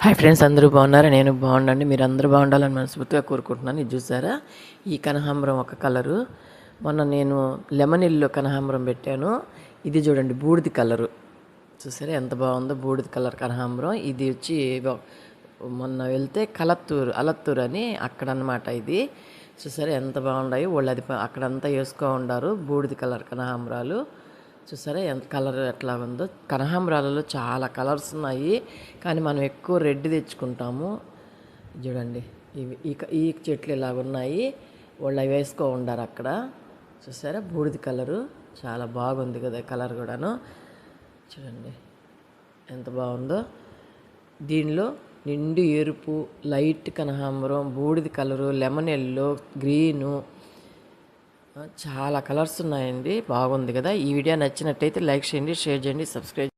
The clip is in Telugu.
హాయ్ ఫ్రెండ్స్, అందరూ బాగున్నారా? నేను బాగుండండి. మీరు అందరూ బాగుండాలని మనస్ఫూర్తిగా కోరుకుంటున్నాను. ఇది చూసారా, ఈ కనకాంబరం ఒక కలరు. మొన్న నేను లెమన్ ఎల్లో కనకాంబరం పెట్టాను. ఇది చూడండి, బూడిది కలరు. చూసారా ఎంత బాగుందో, బూడిది కలర్ కనకాంబరం. ఇది వచ్చి మొన్న వెళ్తే అలత్తూరు అని అక్కడ అన్నమాట. ఇది చూసారా ఎంత బాగున్నాయి. వాళ్ళు అది అక్కడంతా వేసుకో ఉండారు బూడిది కలర్ కనకాంబరాలు. చూసారా ఎంత కలర్ ఎట్లా ఉందో. కనకాంబరాలలో చాలా కలర్స్ ఉన్నాయి, కానీ మనం ఎక్కువ రెడ్ తెచ్చుకుంటాము. చూడండి, ఈ చెట్లు ఇలాగ ఉన్నాయి. వాళ్ళు అవి వేసుకో ఉండారు అక్కడ. చూసారా బూడిద కలరు చాలా బాగుంది కదా, కలర్ కూడాను. చూడండి ఎంత బాగుందో. దీనిలో నిండు ఎరుపు, లైట్ కనకాంబరం, బూడిద కలరు, లెమన్ ఎల్లో, గ్రీను, చాలా కలర్స్ ఉన్నాయండి. బాగుంది కదా. ఈ వీడియో నచ్చినట్టయితే లైక్ చేయండి, షేర్ చేయండి, సబ్స్క్రైబ్